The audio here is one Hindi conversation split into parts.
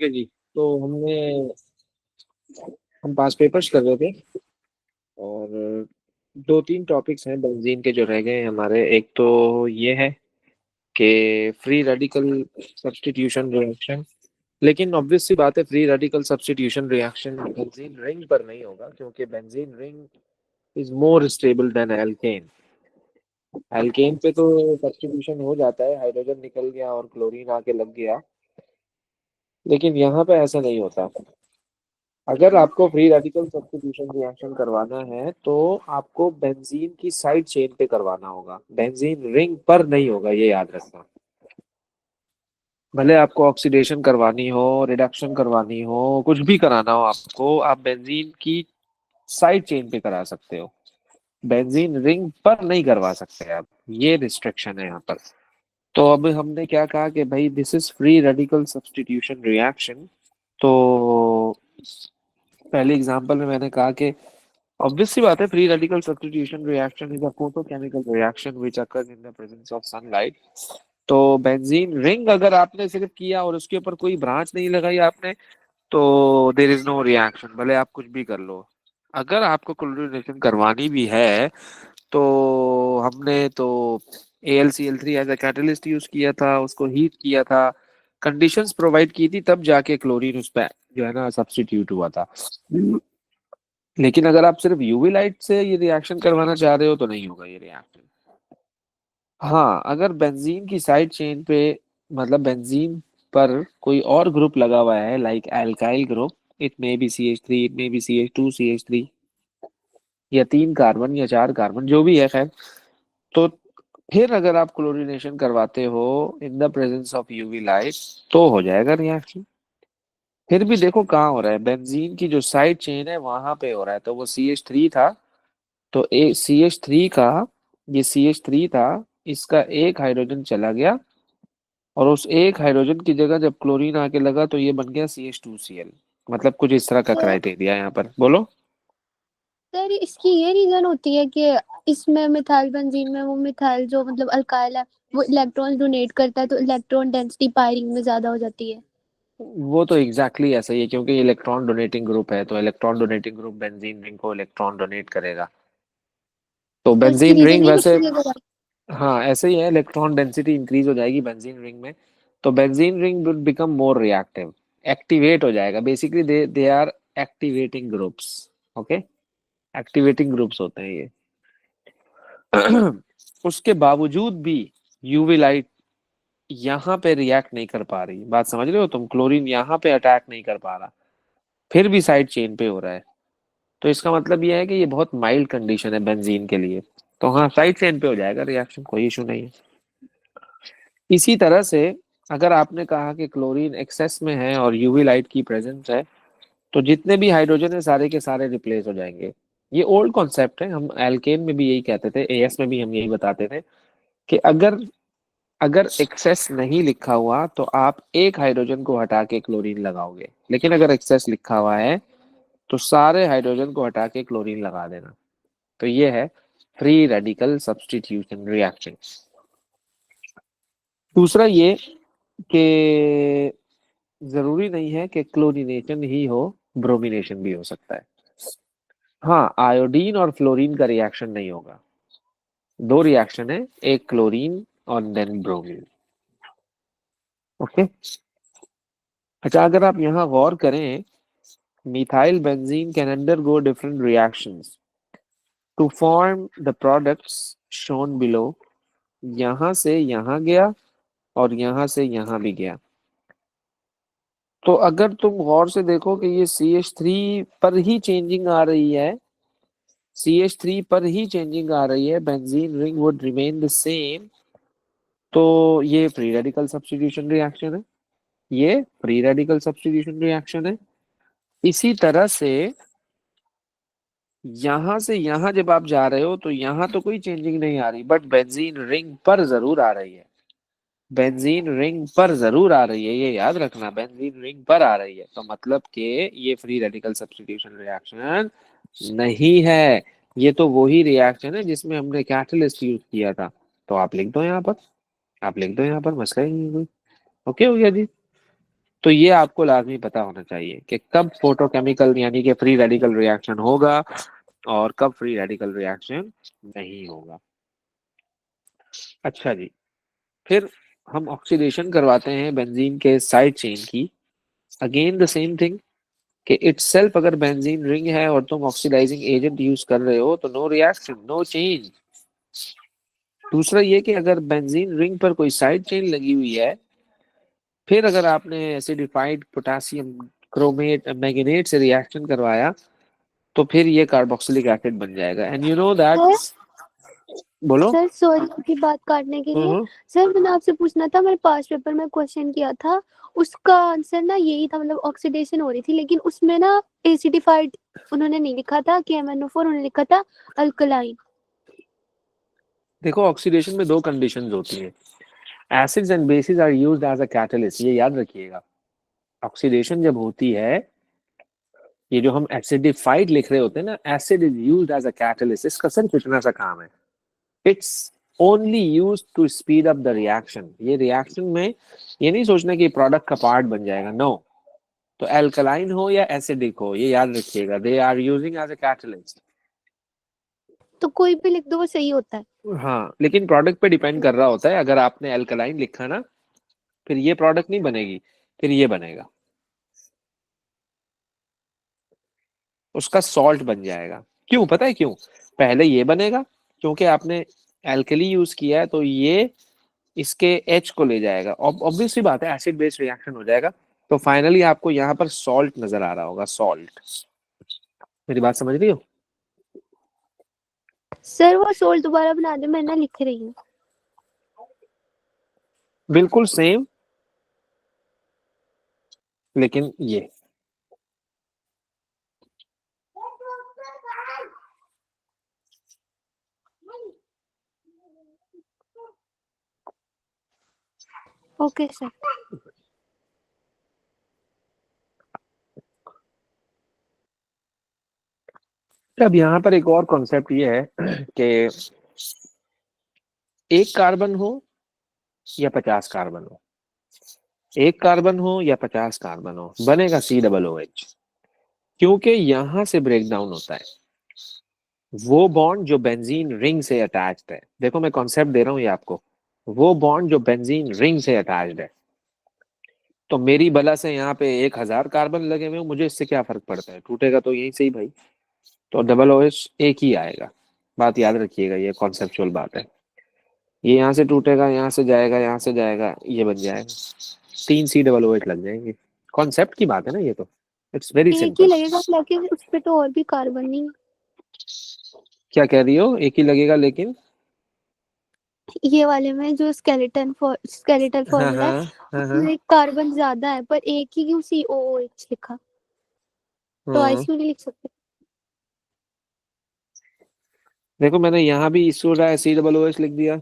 ठीक है जी। तो हम पास पेपर्स कर रहे थे, और दो तीन टॉपिक्स हैं बेंजीन के जो रह गए हैं हमारे। एक तो ये है कि फ्री रेडिकल सब्स्टिट्यूशन रिएक्शन। लेकिन ऑब्वियस सी बात है, free radical substitution reaction benzene ring पर नहीं होगा, क्योंकि benzene ring is more stable than alkane. Alkane पे तो सब्स्टिट्यूशन हो जाता है, हाइड्रोजन निकल गया और क्लोरीन आके लग गया, लेकिन यहाँ पे ऐसा नहीं होता। अगर आपको फ्री रेडिकल सब्स्टिट्यूशन रिएक्शन करवाना है तो आपको बेंजीन की साइड चेन पे करवाना होगा, बेंजीन रिंग पर नहीं होगा, ये याद रखना। भले आपको ऑक्सीडेशन करवानी हो, रिडक्शन करवानी हो, कुछ भी कराना हो आपको, आप बेंजीन की साइड चेन पे करा सकते हो, बेंजीन रिंग पर नहीं करवा सकते आप। ये रिस्ट्रिक्शन है यहाँ पर। तो अब हमने क्या कहा कि भाई this is free radical substitution reaction. तो पहले एग्जांपल में मैंने कहा कि obvious सी बात है, free radical substitution reaction is a photochemical reaction which occurs in the presence of sunlight। तो बेंजीन रिंग अगर आपने सिर्फ किया और उसके ऊपर कोई ब्रांच नहीं लगाई आपने, तो देर इज नो रिएक्शन, भले आप कुछ भी कर लो। अगर आपको क्लोरीनेशन करवानी भी है तो हमने तो AlCl3 as a catalyst use किया था, उसको हीट किया था, कंडीशंस प्रोवाइड की थी, तब जाके क्लोरीन उस पर जो है ना सब्स्टिट्यूट हुआ था। लेकिन अगर आप सिर्फ यूवी लाइट से ये रिएक्शन करवाना चाह रहे हो तो नहीं होगा ये रिएक्शन। हाँ, अगर बेंजीन की साइड चेन पे, मतलब बेंजीन पर कोई और ग्रुप लगा हुआ है, like alkyl group, it may be CH3, it may be CH2 CH3, या 3 कार्बन या 4 कार्बन जो भी है, खैर। तो फिर अगर आप क्लोरीनेशन करवाते हो in the presence of UV light, तो हो जाएगा रिएक्शन। फिर भी देखो कहाँ हो रहा है, बेंजीन की जो साइड चेन है वहां पे हो रहा है, तो वो CH3 था, तो ए CH3 का, ये CH3 था, इसका एक हाइड्रोजन चला गया, और उस एक हाइड्रोजन की जगह जब क्लोरीन आके लगा तो ये बन गया CH2Cl। मतलब कुछ इस तरह का सर क्राइटेरिया है यहाँ पर, बोलो। सर इसकी ये रीजन होती है कि इसमें मिथाइल बेंजीन में वो मिथाइल जो मतलब अल्काइल है, वो इलेक्ट्रॉन डोनेट करता है, तो इलेक्ट्रॉन डेंसिटी पायरिंग में ज्यादा हो जाती है। वो तो एग्जैक्टली ऐसा ही है, क्योंकि इलेक्ट्रॉन डोनेटिंग ग्रुप है, तो electron donating group benzene ring को इलेक्ट्रॉन डोनेट करेगा। तो तो इसकी बेंजीन रीजन रिंग ये वैसे, निकलेगा भाई। हाँ ऐसे ही है, इलेक्ट्रॉन डेंसिटी इंक्रीज हो जाएगी बेंजीन रिंग में, तो benzene ring will become more reactive, activate हो जाएगा। Basically they they are activating groups. Okay, activating groups होते हैं ये। उसके बावजूद भी यूवी लाइट यहाँ पे रिएक्ट नहीं कर पा रही, बात समझ रहे हो तुम, क्लोरीन यहाँ पे अटैक नहीं कर पा रहा, फिर भी साइड चेन पे हो रहा है। तो इसका मतलब यह है कि ये बहुत माइल्ड कंडीशन है बेंजीन के लिए। तो हाँ, साइड चेन पे हो जाएगा रिएक्शन, कोई इशू नहीं है। इसी तरह से अगर आपने कहा कि क्लोरीन एक्सेस में है और यूवी लाइट की प्रेजेंस है, तो जितने भी हाइड्रोजन है सारे के सारे रिप्लेस हो जाएंगे। ये ओल्ड कॉन्सेप्ट है, हम एल्केन में भी यही कहते थे, AS में भी हम यही बताते थे कि अगर अगर एक्सेस नहीं लिखा हुआ तो आप एक हाइड्रोजन को हटा के क्लोरीन लगाओगे, लेकिन अगर एक्सेस लिखा हुआ है तो सारे हाइड्रोजन को हटा के क्लोरीन लगा देना। तो ये है फ्री रेडिकल सब्स्टिट्यूशन रिएक्शन। दूसरा ये कि जरूरी नहीं है कि क्लोरीनेशन ही हो, ब्रोमीनेशन भी हो सकता है। हाँ, आयोडीन और फ्लोरीन का रिएक्शन नहीं होगा। दो रिएक्शन है, एक क्लोरीन और देन ब्रोमीन। ओके। अच्छा, अगर आप यहाँ गौर करें, methyl benzene can undergo different reactions to form the products shown below. यहाँ से यहाँ गया और यहाँ से यहाँ भी गया। तो अगर तुम गौर से देखो कि ये CH3 पर ही चेंजिंग आ रही है, CH3 पर ही चेंजिंग आ रही है, benzene ring would remain the same. तो ये फ्री रेडिकल सब्स्टिट्यूशन रिएक्शन है, ये फ्री रेडिकल सब्स्टिट्यूशन रिएक्शन है। इसी तरह से यहां से यहां जब आप जा रहे हो तो यहां तो कोई चेंजिंग नहीं आ रही, बट बेंजीन रिंग पर जरूर आ रही है, बेंजीन रिंग पर जरूर आ रही है, ये याद रखना, बेंजीन रिंग पर आ रही है, तो मतलब कि ये फ्री रेडिकल सब्स्टिट्यूशन रिएक्शन नहीं है। ये तो वही रिएक्शन है जिसमें हमने कैटलिस्ट यूज किया था। तो आप लिख दो यहाँ पर, आप लिख दो यहाँ पर, मसला ही नहीं है कोई। ओके हो गया जी। तो ये आपको लाजमी पता होना चाहिए कि कब फोटोकेमिकल यानी कि फ्री रेडिकल रिएक्शन होगा और कब फ्री रेडिकल रिएक्शन नहीं होगा। अच्छा जी, फिर हम ऑक्सीडेशन करवाते हैं बेंजीन के साइड चेन की। अगेन द सेम थिंग कि इटसेल्फ अगर बेंजीन रिंग है और तुम ऑक्सीडाइजिंग एजेंट यूज कर रहे हो तो नो रिएक्शन, नो चेंज। दूसरा ये कि अगर बेंजीन रिंग पर कोई साइड चेन लगी हुई है, फिर अगर आपने एसिडिफाइड पोटेशियम क्रोमेट मैंगनीज से रिएक्शन करवाया तो फिर ये कार्बोक्सिलिक एसिड बन जाएगा। And you know that. Sir बोलो। सर सॉरी की बात काटने के लिए। हम्म। सर मैंने आपसे पूछना था, मेरे पास पेपर में क्वेश्चन किया था, उसका आंसर ना यही था, मतलब ऑक्सीडेशन हो रही थी, लेकिन उसमें ना एसिडिफाइड उन्होंने नहीं लिखा था कि MnO4, उन्होंने लिखा था अल्कलाइन। देखो, ऑक्सीडेशन में दो कंडीशंस होती हैं। Acids and bases are used as a catalyst, ये याद रखिएगा। ऑक्सीडेशन जब होती है, ये जो हम एसिडिफाइड लिख रहे होते हैं ना, acid is used as a catalyst, इसका सिर्फ इतना सा काम है। It's only use to speed up the reaction. ये रिएक्शन में ये नहीं सोचना कि प्रोडक्ट का पार्ट बन जाएगा, नो। तो एल्कलाइन हो या एसिडिक हो, ये याद रखिएगा, they are using as a catalyst. तो कोई भी लिख दो वो सही होता है। हाँ, लेकिन प्रोडक्ट पे डिपेंड कर रहा होता है। अगर आपने एल्कलाइन लिखा ना, फिर ये प्रोडक्ट नहीं बनेगी, फिर ये बनेगा, उसका सॉल्ट बन जाएगा। क्यों पता है क्यों? पहले ये बनेगा क्योंकि आपने एल्कली यूज किया है, तो ये इसके एच को ले जाएगा, ऑब्वियसली बात है, एसिड बेस्ड रिएक्शन हो जाएगा। तो फाइनली आपको यहाँ पर सॉल्ट नजर आ रहा होगा, सॉल्ट। मेरी बात समझ रही हो? सर वो सोल दोबारा बना दे, मैं ना लिख रही हूँ। बिल्कुल सेम, लेकिन ये ओके सर। अब यहाँ पर एक और कॉन्सेप्ट ये है कि एक कार्बन हो या 50 कार्बन हो, एक कार्बन हो या 50 कार्बन हो, बनेगा COOH। क्योंकि यहां से ब्रेक डाउन होता है वो बॉन्ड जो बेंजीन रिंग से अटैच्ड है। देखो, मैं कॉन्सेप्ट दे रहा हूँ ये आपको। वो बॉन्ड जो बेंजीन रिंग से अटैच्ड है, तो मेरी बला से यहाँ पे 1000 कार्बन लगे हुए हो, मुझे इससे क्या फर्क पड़ता है, टूटेगा तो यही सही भाई। तो OH एक ही आएगा। बात याद रखिएगा, ये कॉन्सेप्चुअल बात है। ये यहाँ से टूटेगा, यहाँ से जाएगा, यहाँ से जाएगा, ये बन जाएगा, 3 COOH लग जाएंगे। कॉन्सेप्ट की बात है ना ये तो, इट्स वेरी एक ही सिंपल। लगेगा, लेकिन उस पे तो और भी कार्बन नहीं। क्या कह रही हो? एक ही लगेगा लेकिन? ये वाले में जो स्केलेटल हाँ फॉर्मूला है, हाँ हाँ हाँ। उसमें एक कार्बन ज्यादा है, पर एक ही क्यों COOH लिखा? तो हाँ। क्यों नहीं लिख सकते? देखो, मैंने यहाँ भी इस COOH लिख दिया,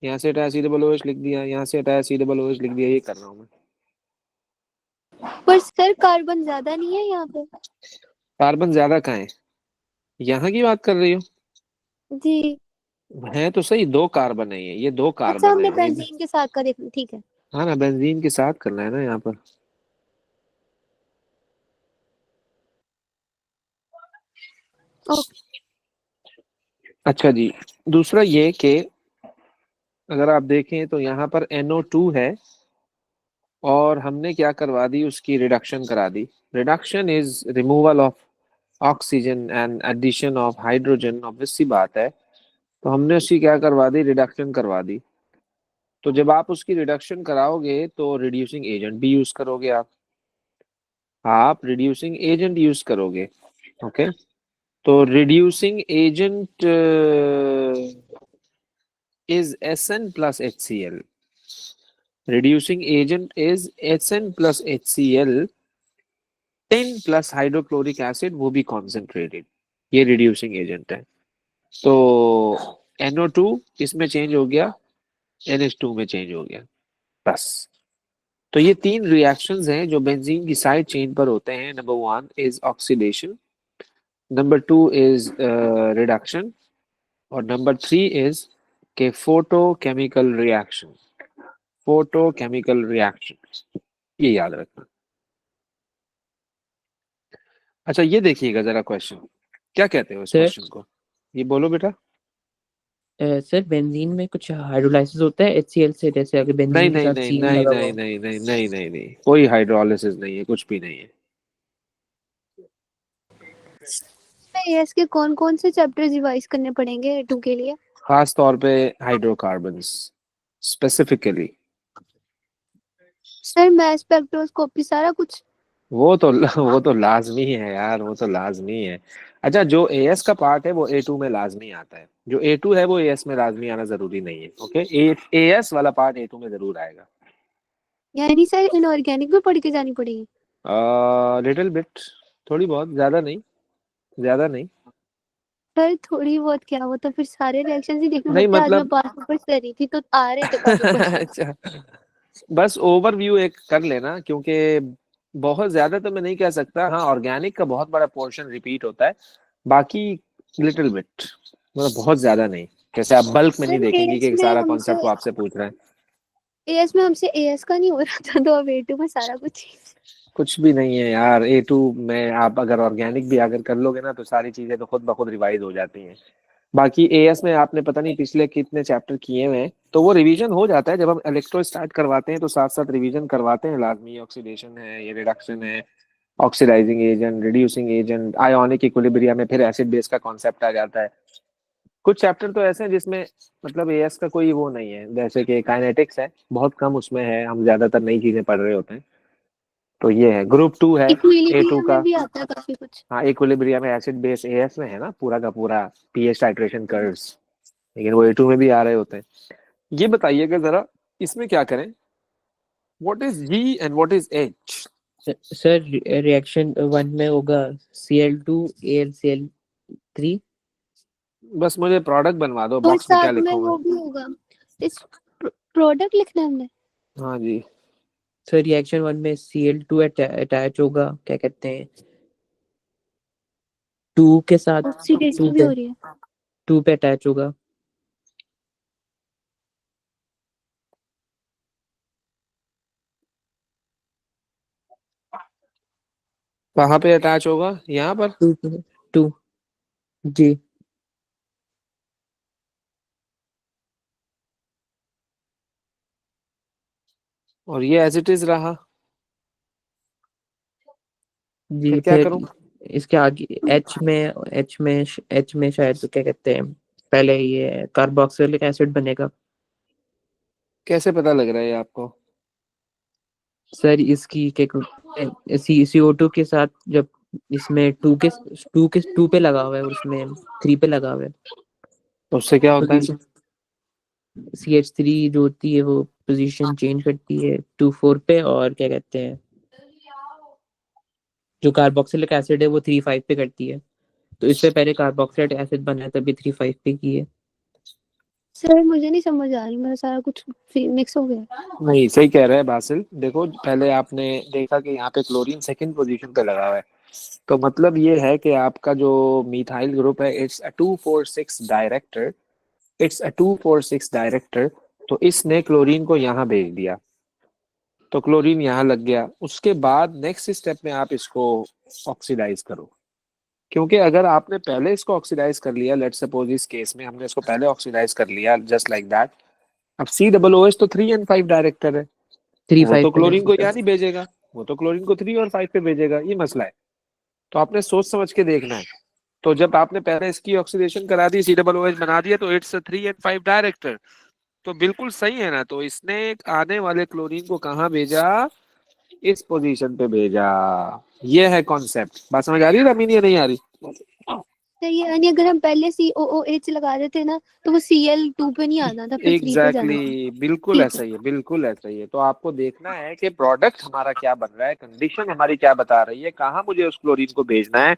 यहाँ से हटाया COOH लिख दिया, यहाँ से हटाया COOH लिख दिया, ये कर रहा हूँ मैं। पर सर कार्बन ज्यादा नहीं है यहाँ पे? कार्बन ज्यादा कहाँ है? यहाँ की बात कर रही हो? जी। है तो सही, 2 कार्बन है, ये 2 कार्बन अच्छा, है हमने ये। बेंजीन के साथ का देखना, ठीक है। हाँ ना, बेंजीन के साथ करना है ना यहाँ पर। ओके। अच्छा जी, दूसरा ये कि अगर आप देखें तो यहाँ पर NO2 है और हमने क्या करवा दी, उसकी रिडक्शन करा दी। Reduction is removal of oxygen and addition of hydrogen, obvious सी बात है। तो हमने उसकी क्या करवा दी, रिडक्शन करवा दी। तो जब आप उसकी रिडक्शन कराओगे तो रिड्यूसिंग एजेंट भी यूज करोगे आप रिड्यूसिंग एजेंट यूज करोगे। ओके। तो reducing agent is Sn plus HCl. Reducing agent is Sn plus HCl, 10 plus hydrochloric acid, वो भी कॉन्सेंट्रेटेड। ये रिड्यूसिंग एजेंट है। तो NO2 इसमें चेंज हो गया, NH2 में चेंज हो गया, बस। तो ये 3 रिएक्शंस हैं जो बेंजीन की साइड चेन पर होते हैं। Number 1 is oxidation, number 2 is reduction, और नंबर 3 इज के फोटोकेमिकल रिएक्शन। फोटोकेमिकल रिएक्शन, ये याद रखना। अच्छा ये देखिएगा जरा क्वेश्चन, क्या कहते हो इस सर क्वेश्चन को, ये बोलो बेटा। सर बेंजीन में कुछ हाइड्रोलाइसिस होता है HCl से, जैसे अगर नहीं बेंजीन के नहीं साथ नहीं Cl नहीं लगा हुआ नहीं हो? नहीं नहीं नहीं नहीं नहीं, कोई हाइड्रोलिसिस नहीं है, कुछ भी नहीं है। एएस के कौन कौन से चैप्टर रिवाइज करने पड़ेंगे A2 के लिए? खास तौर पे hydrocarbons specifically. Sir math spectroscopy सारा कुछ? वो तो लाजमी है यार, वो तो लाजमी है। अच्छा जो एएस का पार्ट है वो ए टू में लाजमी आता है, जो ए टू है वो एएस में लाजमी आना जरूरी नहीं है। ओके, एएस वाला पार्ट ए टू में जरूर आएगा। यानी सर इनऑर्गेनिक भी पढ़ के जानी पड़ेगी? लिटिल बिट, थोड़ी बहुत, ज्यादा नहीं, ज्यादा नहीं। सर थोड़ी बहुत क्या, वो तो फिर सारे रिएक्शन ही देखने नहीं पड़ते हैं। आज मैं मतलब 5 पेपर कर रही थी तो आ रहे थे काफी क्वेश्चन। अच्छा, बस ओवरव्यू एक कर लेना, क्योंकि बहुत ज्यादा तो मैं नहीं कह सकता। हाँ ऑर्गेनिक का बहुत बड़ा पोर्शन रिपीट होता है, बाकी लिटिल बिट, मतलब बहुत ज्यादा नहीं। जैसे आप बल्क में नहीं सर देखेंगे कि एएस एक में सारा हमसे कॉन्सेप्ट वो आपसे पूछ रहे हैं। एएस का नहीं हो रहा था, तो अब A2 में सारा कुछ। कुछ भी नहीं है यार, ए टू में आप अगर ऑर्गेनिक भी अगर कर लोगे ना तो सारी चीजें तो खुद ब खुद रिवाइज हो जाती हैं। बाकी एएस में आपने पता नहीं पिछले कितने चैप्टर किए हुए हैं, तो वो रिवीजन हो जाता है। जब हम इलेक्ट्रो स्टार्ट करवाते हैं तो साथ साथ रिवीजन करवाते हैं लाजमी। ऑक्सीडेशन है, ये रिडक्शन है, oxidising agent, reducing agent, ionic equilibrium में फिर एसिड बेस का कॉन्सेप्ट आ जाता है। कुछ चैप्टर तो ऐसे हैं जिसमें मतलब एएस का कोई वो नहीं है, जैसे कि काइनेटिक्स है, बहुत कम उसमें है, हम ज्यादातर नई चीजें पढ़ रहे होते हैं। तो ये है, ग्रुप टू है ए टू इक्विलिब्रियम का। में भी आता है काफी कुछ। हाँ इक्विलिब्रियम में एसिड बेस एएस में है ना पूरा का पूरा, पीएच टाइट्रेशन कर्व्स, लेकिन वो ए टू में भी आ रहे होते हैं। ये बताइएगा जरा, इसमें क्या करें, what is G and what is H. Sir reaction 1 में होगा Cl2 AlCl3। बस मुझे प्रोडक्ट बनवा दो, और बॉक्स में क्या साथ में लिखूंगा। वो भी होगा, इस प्रोडक्ट लिखना है हमने। हाँ जी। सर रिएक्शन 1 में Cl2 अटैच होगा, क्या कहते हैं, 2 के साथ, 2 ऑक्सीडेशन भी पे हो रही है। 2 पे अटैच होगा। कहाँ पे अटैच होगा, यहाँ पर। 2 जी और ये एज इट इज रहा, जी। फिर क्या फिर करूं। इसके आगे H में शायद तो क्या कहते हैं, पहले ये कार्बोक्सिलिक एसिड बनेगा। कैसे पता लग रहा है ये आपको। सर इसकी क्या CO2 के साथ, जब इसमें 2 पे लगा हुआ है और उसमें 3 पे लगा हुआ है, तो उससे क्या होता है। पोजीशन CH3 जो होती है वो पोजीशन चेंज करती है 2 4 पे, और क्या कहते हैं, जो कार्बोक्सिलिक एसिड है वो 3 5 पे करती है। तो इससे पहले कार्बोक्सिलिक एसिड बना है, तभी 3 5 पे की है। सर मुझे नहीं समझ आ रही, मेरा सारा कुछ मिक्स हो गया। नहीं सही कह रहे हैं बासिल, देखो पहले आपने देखा कि यहाँ पे क्लोरीन सेकंड पोजीशन पे लगा हुआ है, तो मतलब ये है कि आपका जो मिथाइल ग्रुप है it's a 2 4 6 director, it's a 2 4 6 director. तो इसने क्लोरीन को यहाँ भेज दिया, तो क्लोरीन यहाँ लग गया। उसके बाद नेक्स्ट स्टेप में आप इसको ऑक्सीडाइज करो, क्योंकि अगर आपने पहले इसको ऑक्सीडाइज कर लिया, लेट्स सपोज इस केस में हमने इसको पहले ऑक्सीडाइज कर लिया जस्ट लाइक दैट, अब COOH तो 3 and 5 डायरेक्टर है, 3 वो 5 तो पे क्लोरीन को करती है। यहाँ नहीं भेजेगा, वो तो क्लोरीन को 3 और 5 पे भेजेगा, ये मसला है। तो आपने सोच समझ के देखना है। तो जब आपने पहले इसकी ऑक्सीडेशन करा दी, COOH बना दिया, तो इट्स 3 and 5 डायरेक्टर, तो बिल्कुल सही है ना। तो इसने आने वाले क्लोरीन को कहाँ भेजा, इस पोजीशन पे भेजा। ये है कॉन्सेप्ट, बात समझ आ रही है रामीनी या नहीं आ रही। सर ये यानी अगर हम पहले COOH लगा देते ना तो वो Cl2 पे नहीं आना था, फिर 3 पे जाना था। एग्जैक्टली बिल्कुल ठीक ऐसा ही है, बिल्कुल ऐसा ही है। तो आपको देखना है कि प्रोडक्ट हमारा क्या बन रहा है, कंडीशन हमारी क्या बता रही है, कहाँ मुझे उस क्लोरीन को भेजना है,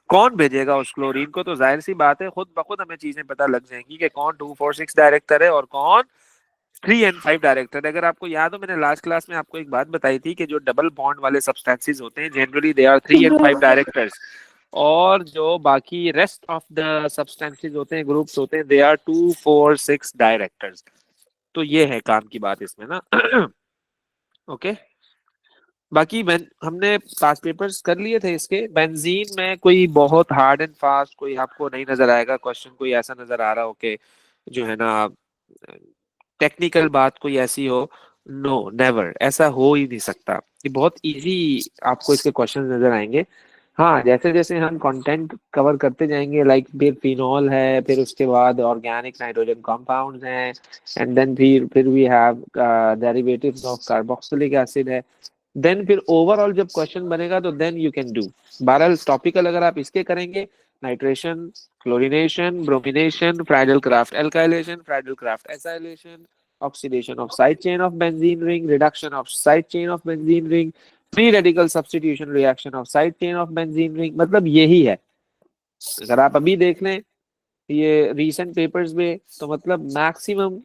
कौन भेजेगा उस क्लोरीन को। तो जाहिर सी बात है खुद ब खुद हमें चीजें पता लग जाएंगी कि कौन 2 4 6 डायरेक्टर है और कौन 3 and 5 डायरेक्टर है। अगर आपको याद हो, मैंने लास्ट क्लास में आपको एक बात बताई थी कि जो डबल बॉन्ड वाले सब्सटेंसेस होते हैं generally they are 3 and 5 directors, और जो बाकी रेस्ट ऑफ द सब्सटेंसेस होते हैं, ग्रुप्स होते हैं, दे आर 2 4 6 डायरेक्टर्स। तो ये है काम की बात इसमें ना। ओके, बाकी हमने पास पेपर्स कर लिए थे इसके। बेंजीन में कोई बहुत हार्ड एंड फास्ट कोई आपको नहीं नजर आएगा क्वेश्चन, कोई ऐसा नजर आ रहा हो कि जो है ना टेक्निकल बात कोई ऐसी हो। नो नेवर, ऐसा हो ही नहीं सकता। ये बहुत इजी आपको इसके क्वेश्चन नजर आएंगे। हाँ, जैसे जैसे हम कंटेंट कवर करते जाएंगे, लाइक फिर फिनॉल है, फिर उसके बाद ऑर्गेनिक नाइट्रोजन कंपाउंड्स हैं, एंड देन फिर we have derivatives of carboxylic acid है। देन फिर ओवरऑल जब क्वेश्चन बनेगा तो देन यू कैन डू। बहरहाल टॉपिकल अगर आप इसके करेंगे, nitration, chlorination, bromination, Friedel Crafts alkylation, Friedel Crafts acylation, oxidation of side chain of benzene ring, reduction of side chain of benzene ring, free radical substitution reaction of side chain of benzene ring, मतलब यही है। अगर आप अभी देख लें ये रीसेंट पेपर्स में, तो मतलब मैक्सिमम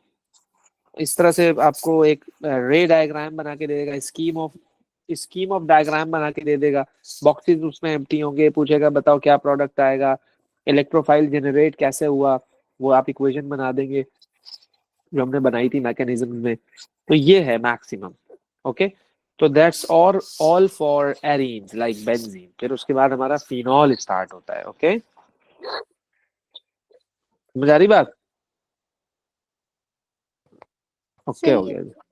इस तरह से आपको एक रे डायग्राम बना के दे देगा, स्कीम ऑफ डायग्राम बना के दे देगा। बॉक्सेस उसमें एम्प्टी होंगे, पूछेगा बताओ क्या प्रोडक्ट आएगा, इलेक्ट्रोफाइल जनरेट कैसे हुआ, वो आप इक्वेशन बना देंगे जो हमने बनाई थी मैकेनिज्म में। तो ये है मैक्सिमम। ओके, तो that's all for arenes like benzene. फिर उसके बाद हमारा फिनॉल स्टार्ट होता है। ओके, समझ आ रही बात? ओके, सही हो है। गया।